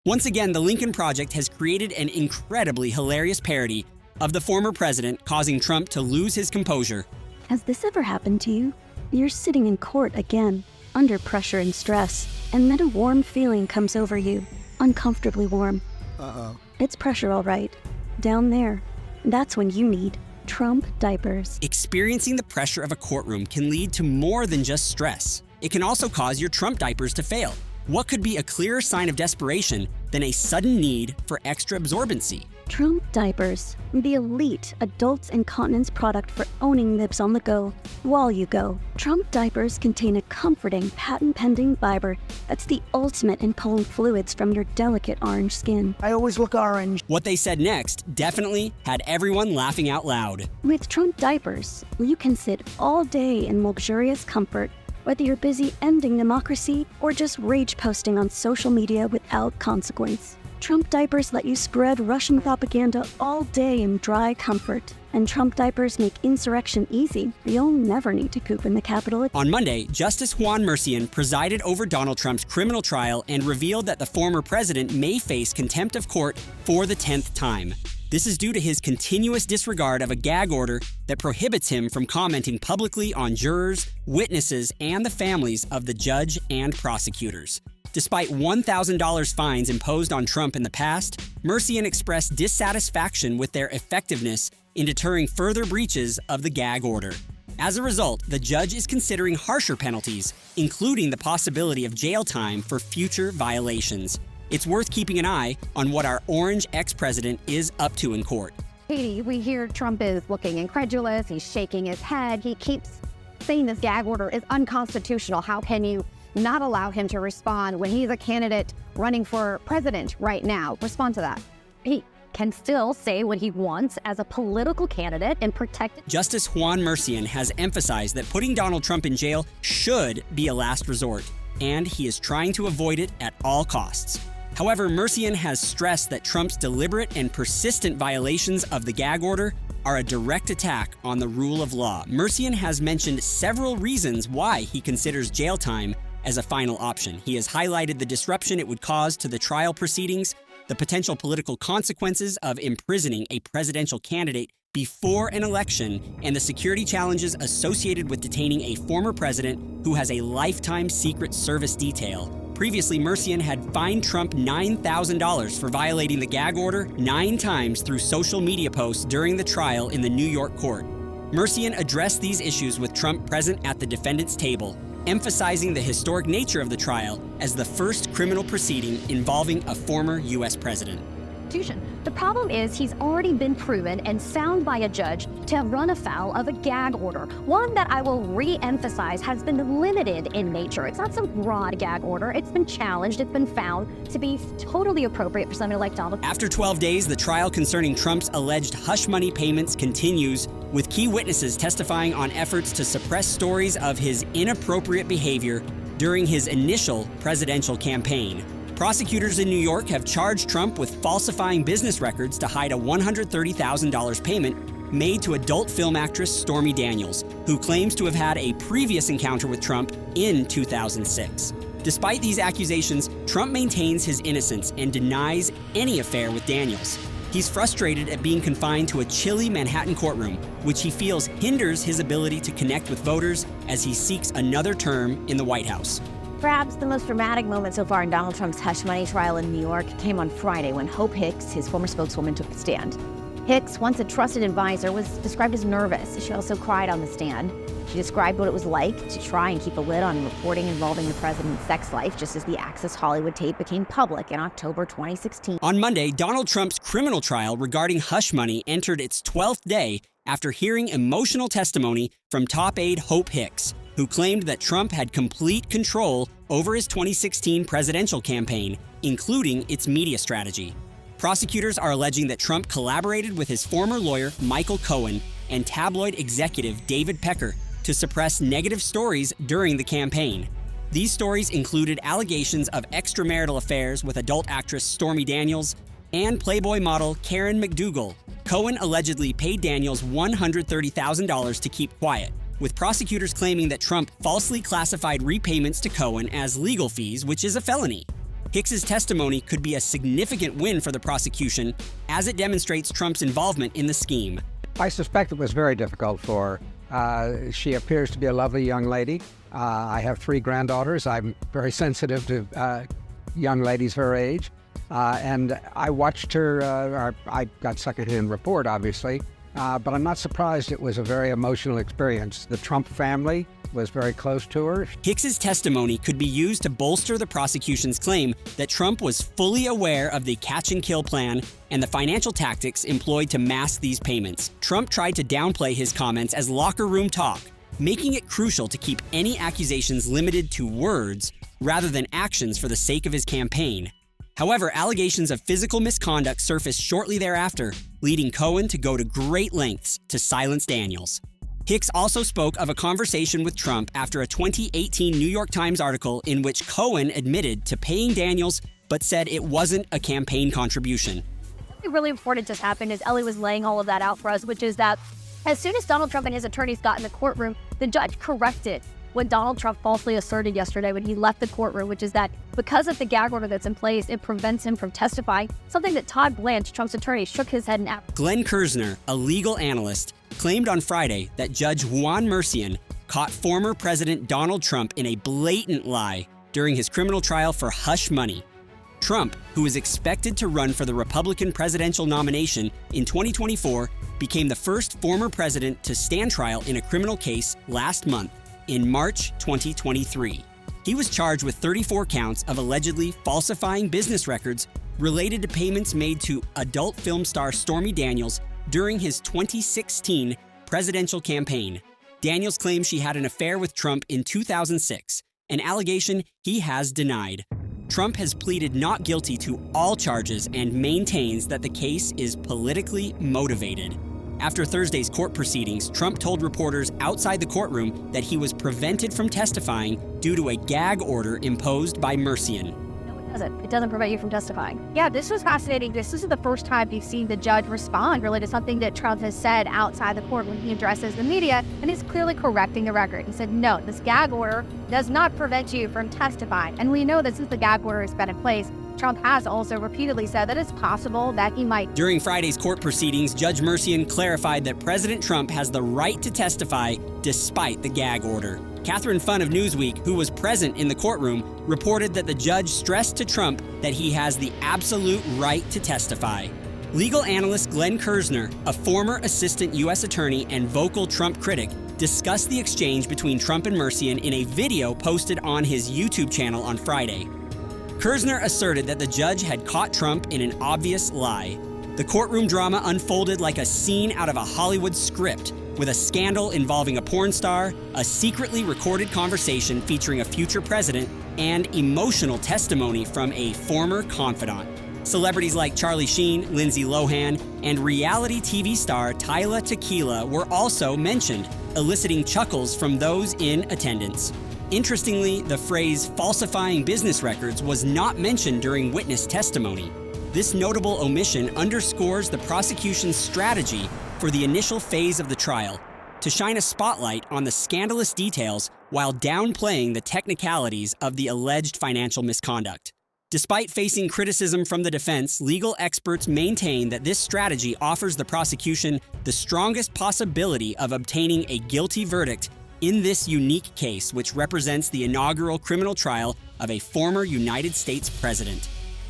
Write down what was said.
Once again, the Lincoln Project has created an incredibly hilarious parody of the former president, causing Trump to lose his composure. Has this ever happened to you? You're sitting in court again, under pressure and stress, and then a warm feeling comes over you, uncomfortably warm. Uh-oh. It's pressure, all right. Down there. That's when you need Trump diapers. Experiencing the pressure of a courtroom can lead to more than just stress. It can also cause your Trump diapers to fail. What could be a clearer sign of desperation than a sudden need for extra absorbency? Trump diapers, the elite adults incontinence product for owning nibs on the go while you go. Trump diapers contain a comforting, patent-pending fiber that's the ultimate in pulling fluids from your delicate orange skin. I always look orange. What they said next definitely had everyone laughing out loud. With Trump diapers, you can sit all day in luxurious comfort, whether you're busy ending democracy or just rage posting on social media without consequence. Trump diapers let you spread Russian propaganda all day in dry comfort. And Trump diapers make insurrection easy. You'll never need to poop in the Capitol. On Monday, Justice Juan Mercian presided over Donald Trump's criminal trial and revealed that the former president may face contempt of court for the 10th time. This is due to his continuous disregard of a gag order that prohibits him from commenting publicly on jurors, witnesses, and the families of the judge and prosecutors. Despite $1,000 fines imposed on Trump in the past, Mercian expressed dissatisfaction with their effectiveness in deterring further breaches of the gag order. As a result, the judge is considering harsher penalties, including the possibility of jail time for future violations. It's worth keeping an eye on what our orange ex-president is up to in court. Katie, we hear Trump is looking incredulous, he's shaking his head, he keeps saying this gag order is unconstitutional. How can you not allow him to respond when he's a candidate running for president right now? Respond to that. He can still say what he wants as a political candidate and protect it. Justice Juan Mercian has emphasized that putting Donald Trump in jail should be a last resort, and he is trying to avoid it at all costs. However, Mercian has stressed that Trump's deliberate and persistent violations of the gag order are a direct attack on the rule of law. Mercian has mentioned several reasons why he considers jail time as a final option. He has highlighted the disruption it would cause to the trial proceedings, the potential political consequences of imprisoning a presidential candidate before an election, and the security challenges associated with detaining a former president who has a lifetime Secret Service detail. Previously, Mercian had fined Trump $9,000 for violating the gag order 9 times through social media posts during the trial in the New York court. Mercian addressed these issues with Trump present at the defendant's table, emphasizing the historic nature of the trial as the first criminal proceeding involving a former U.S. president. The problem is he's already been proven and found by a judge to have run afoul of a gag order, one that I will re-emphasize has been limited in nature. It's not some broad gag order. It's been challenged. It's been found to be totally appropriate for somebody like Donald. After 12 days, the trial concerning Trump's alleged hush money payments continues, with key witnesses testifying on efforts to suppress stories of his inappropriate behavior during his initial presidential campaign. Prosecutors in New York have charged Trump with falsifying business records to hide a $130,000 payment made to adult film actress Stormy Daniels, who claims to have had a previous encounter with Trump in 2006. Despite these accusations, Trump maintains his innocence and denies any affair with Daniels. He's frustrated at being confined to a chilly Manhattan courtroom, which he feels hinders his ability to connect with voters as he seeks another term in the White House. Perhaps the most dramatic moment so far in Donald Trump's hush money trial in New York came on Friday when Hope Hicks, his former spokeswoman, took the stand. Hicks, once a trusted advisor, was described as nervous. She also cried on the stand. She described what it was like to try and keep a lid on reporting involving the president's sex life just as the Access Hollywood tape became public in October 2016. On Monday, Donald Trump's criminal trial regarding hush money entered its 12th day after hearing emotional testimony from top aide Hope Hicks, who claimed that Trump had complete control over his 2016 presidential campaign, including its media strategy. Prosecutors are alleging that Trump collaborated with his former lawyer, Michael Cohen, and tabloid executive David Pecker to suppress negative stories during the campaign. These stories included allegations of extramarital affairs with adult actress Stormy Daniels and Playboy model Karen McDougal. Cohen allegedly paid Daniels $130,000 to keep quiet, with prosecutors claiming that Trump falsely classified repayments to Cohen as legal fees, which is a felony. Hicks's testimony could be a significant win for the prosecution as it demonstrates Trump's involvement in the scheme. I suspect it was very difficult for her. She appears to be a lovely young lady. I have 3 granddaughters. I'm very sensitive to young ladies her age. And I watched her, I got secondhand report, obviously, but I'm not surprised it was a very emotional experience. The Trump family was very close to her. Hicks's testimony could be used to bolster the prosecution's claim that Trump was fully aware of the catch-and-kill plan and the financial tactics employed to mask these payments. Trump tried to downplay his comments as locker room talk, making it crucial to keep any accusations limited to words rather than actions for the sake of his campaign. However, allegations of physical misconduct surfaced shortly thereafter, leading Cohen to go to great lengths to silence Daniels. Hicks also spoke of a conversation with Trump after a 2018 New York Times article in which Cohen admitted to paying Daniels but said it wasn't a campaign contribution. Something really important just happened as Ellie was laying all of that out for us, which is that as soon as Donald Trump and his attorneys got in the courtroom, the judge corrected what Donald Trump falsely asserted yesterday when he left the courtroom, which is that because of the gag order that's in place, it prevents him from testifying, something that Todd Blanche, Trump's attorney, shook his head and Glenn Kersner, a legal analyst, claimed on Friday that Judge Juan Mercian caught former President Donald Trump in a blatant lie during his criminal trial for hush money. Trump, who is expected to run for the Republican presidential nomination in 2024, became the first former president to stand trial in a criminal case last month, in March 2023. He was charged with 34 counts of allegedly falsifying business records related to payments made to adult film star Stormy Daniels during his 2016 presidential campaign. Daniels claims she had an affair with Trump in 2006, an allegation he has denied. Trump has pleaded not guilty to all charges and maintains that the case is politically motivated. After Thursday's court proceedings, Trump told reporters outside the courtroom that he was prevented from testifying due to a gag order imposed by Mercian. It doesn't prevent you from testifying. Yeah, this was fascinating. This is the first time you've seen the judge respond really to something that Trump has said outside the court when he addresses the media, and he's clearly correcting the record. He said, no, this gag order does not prevent you from testifying. And we know that since the gag order has been in place, Trump has also repeatedly said that it's possible that he might. During Friday's court proceedings, Judge Mercian clarified that President Trump has the right to testify despite the gag order. Catherine Funn of Newsweek, who was present in the courtroom, reported that the judge stressed to Trump that he has the absolute right to testify. Legal analyst Glenn Kersner, a former assistant U.S. attorney and vocal Trump critic, discussed the exchange between Trump and Mercian in a video posted on his YouTube channel on Friday. Kersner asserted that the judge had caught Trump in an obvious lie. The courtroom drama unfolded like a scene out of a Hollywood script, with a scandal involving a porn star, a secretly recorded conversation featuring a future president, and emotional testimony from a former confidant. Celebrities like Charlie Sheen, Lindsay Lohan, and reality TV star Tyla Tequila were also mentioned, eliciting chuckles from those in attendance. Interestingly, the phrase falsifying business records was not mentioned during witness testimony. This notable omission underscores the prosecution's strategy for the initial phase of the trial, to shine a spotlight on the scandalous details while downplaying the technicalities of the alleged financial misconduct. Despite facing criticism from the defense, legal experts maintain that this strategy offers the prosecution the strongest possibility of obtaining a guilty verdict in this unique case, which represents the inaugural criminal trial of a former United States president.